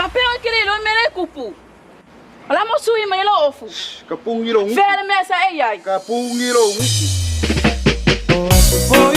pega aquele não me cupu. Olha mo sui me lo ofu. Kapungilong. Ver mesa ai ai. Kapungilong. Boy